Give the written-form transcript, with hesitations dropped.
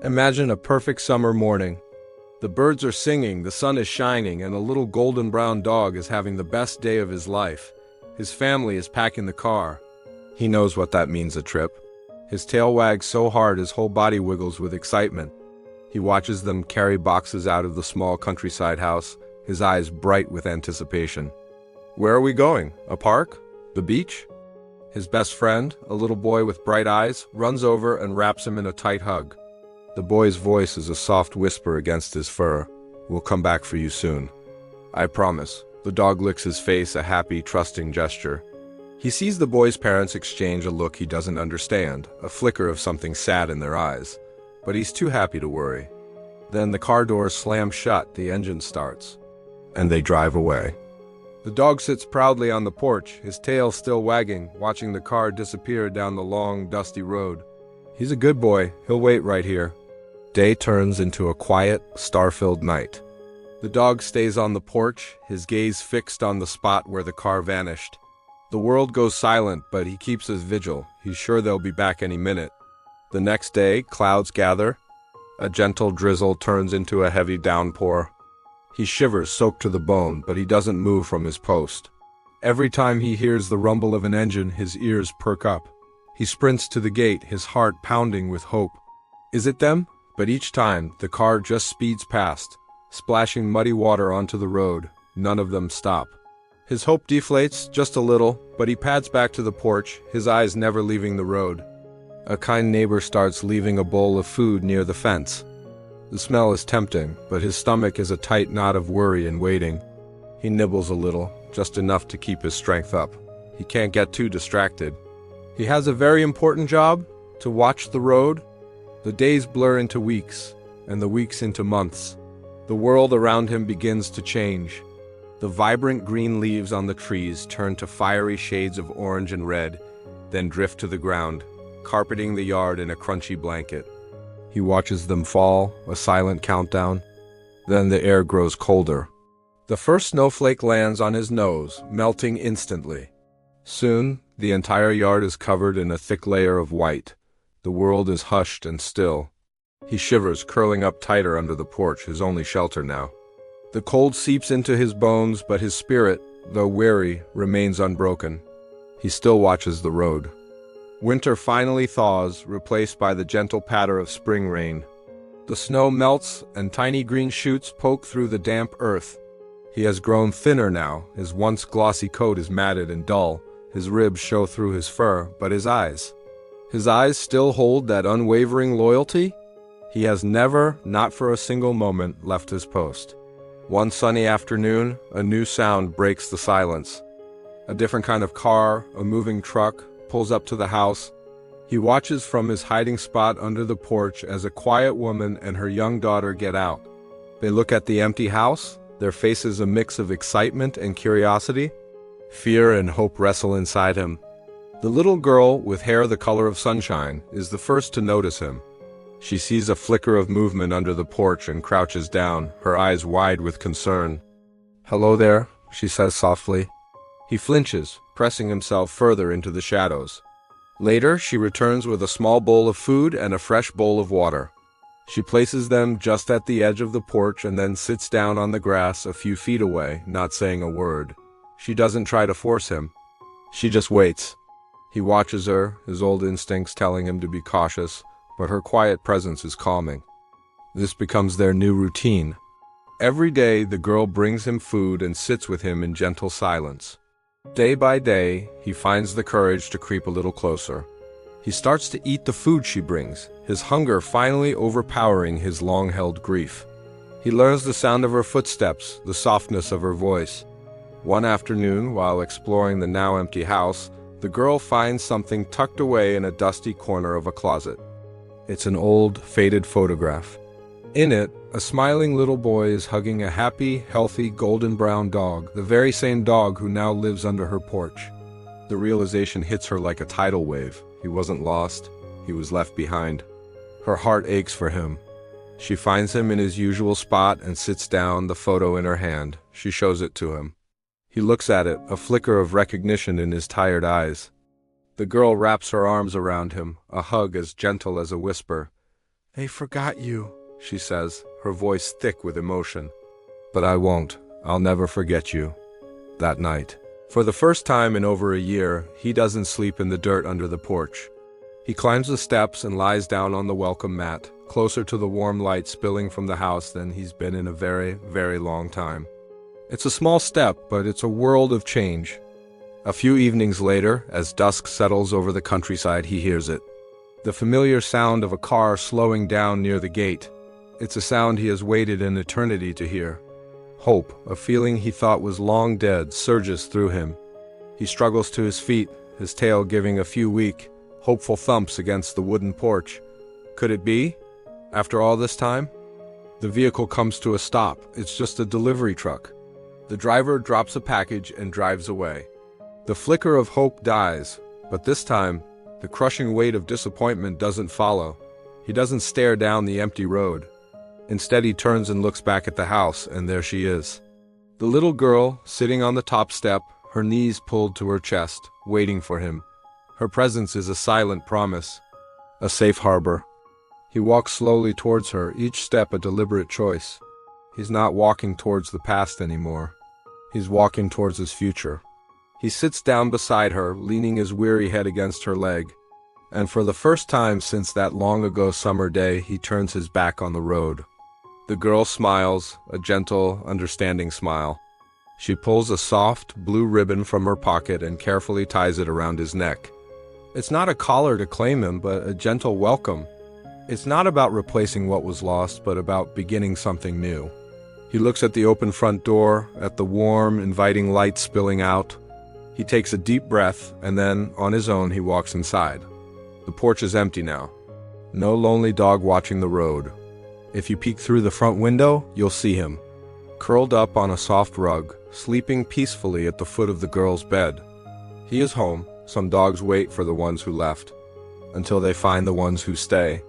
Imagine a perfect summer morning. The birds are singing, the sun is shining, and a little golden brown dog is having the best day of his life. His family is packing the car. He knows what that means, a trip. His tail wags so hard his whole body wiggles with excitement. He watches them carry boxes out of the small countryside house, his eyes bright with anticipation. Where are we going? A park? The beach? His best friend, a little boy with bright eyes, runs over and wraps him in a tight hug. The boy's voice is a soft whisper against his fur. We'll come back for you soon. I promise. The dog licks his face, a happy, trusting gesture. He sees the boy's parents exchange a look he doesn't understand, a flicker of something sad in their eyes. But he's too happy to worry. Then the car doors slam shut, the engine starts, and they drive away. The dog sits proudly on the porch, his tail still wagging, watching the car disappear down the long, dusty road. He's a good boy, he'll wait right here. Day turns into a quiet, star-filled night. The dog stays on the porch, his gaze fixed on the spot where the car vanished. The world goes silent, but he keeps his vigil. He's sure they'll be back any minute. The next day, clouds gather. A gentle drizzle turns into a heavy downpour. He shivers, soaked to the bone, but he doesn't move from his post. Every time he hears the rumble of an engine, his ears perk up. He sprints to the gate, his heart pounding with hope. Is it them? But each time, the car just speeds past, splashing muddy water onto the road. None of them stop. His hope deflates just a little, but he pads back to the porch, his eyes never leaving the road. A kind neighbor starts leaving a bowl of food near the fence. The smell is tempting, but his stomach is a tight knot of worry and waiting. He nibbles a little, just enough to keep his strength up. He can't get too distracted. He has a very important job, to watch the road. The days blur into weeks, and the weeks into months. The world around him begins to change. The vibrant green leaves on the trees turn to fiery shades of orange and red, then drift to the ground, carpeting the yard in a crunchy blanket. He watches them fall, a silent countdown. Then the air grows colder. The first snowflake lands on his nose, melting instantly. Soon, the entire yard is covered in a thick layer of white. The world is hushed and still. He shivers, curling up tighter under the porch, his only shelter now. The cold seeps into his bones, but his spirit, though weary, remains unbroken. He still watches the road. Winter finally thaws, replaced by the gentle patter of spring rain. The snow melts, and tiny green shoots poke through the damp earth. He has grown thinner now, his once glossy coat is matted and dull, his ribs show through his fur, but his eyes still hold that unwavering loyalty? He has never, not for a single moment, left his post. One sunny afternoon, a new sound breaks the silence. A different kind of car, a moving truck, pulls up to the house. He watches from his hiding spot under the porch as a quiet woman and her young daughter get out. They look at the empty house, their faces a mix of excitement and curiosity. Fear and hope wrestle inside him. The little girl, with hair the color of sunshine, is the first to notice him. She sees a flicker of movement under the porch and crouches down, her eyes wide with concern. "Hello there," she says softly. He flinches, pressing himself further into the shadows. Later, she returns with a small bowl of food and a fresh bowl of water. She places them just at the edge of the porch and then sits down on the grass a few feet away, not saying a word. She doesn't try to force him. She just waits. He watches her, his old instincts telling him to be cautious, but her quiet presence is calming. This becomes their new routine. Every day, the girl brings him food and sits with him in gentle silence. Day by day, he finds the courage to creep a little closer. He starts to eat the food she brings, his hunger finally overpowering his long-held grief. He learns the sound of her footsteps, the softness of her voice. One afternoon, while exploring the now empty house, the girl finds something tucked away in a dusty corner of a closet. It's an old, faded photograph. In it, a smiling little boy is hugging a happy, healthy, golden brown dog, the very same dog who now lives under her porch. The realization hits her like a tidal wave. He wasn't lost, he was left behind. Her heart aches for him. She finds him in his usual spot and sits down, the photo in her hand. She shows it to him. He looks at it, a flicker of recognition in his tired eyes. The girl wraps her arms around him, a hug as gentle as a whisper. "They forgot you," she says, her voice thick with emotion. "But I won't. I'll never forget you." That night, for the first time in over a year, he doesn't sleep in the dirt under the porch. He climbs the steps and lies down on the welcome mat, closer to the warm light spilling from the house than he's been in a very, very long time. It's a small step, but it's a world of change. A few evenings later, as dusk settles over the countryside, he hears it. The familiar sound of a car slowing down near the gate. It's a sound he has waited an eternity to hear. Hope, a feeling he thought was long dead, surges through him. He struggles to his feet, his tail giving a few weak, hopeful thumps against the wooden porch. Could it be? After all this time? The vehicle comes to a stop. It's just a delivery truck. The driver drops a package and drives away. The flicker of hope dies, but this time, the crushing weight of disappointment doesn't follow. He doesn't stare down the empty road. Instead, he turns and looks back at the house, and there she is. The little girl, sitting on the top step, her knees pulled to her chest, waiting for him. Her presence is a silent promise, a safe harbor. He walks slowly towards her, each step a deliberate choice. He's not walking towards the past anymore. He's walking towards his future. He sits down beside her, leaning his weary head against her leg. And for the first time since that long-ago summer day, he turns his back on the road. The girl smiles, a gentle, understanding smile. She pulls a soft, blue ribbon from her pocket and carefully ties it around his neck. It's not a collar to claim him, but a gentle welcome. It's not about replacing what was lost, but about beginning something new. He looks at the open front door, at the warm, inviting light spilling out. He takes a deep breath, and then, on his own, he walks inside. The porch is empty now. No lonely dog watching the road. If you peek through the front window, you'll see him, curled up on a soft rug, sleeping peacefully at the foot of the girl's bed. He is home. Some dogs wait for the ones who left, until they find the ones who stay.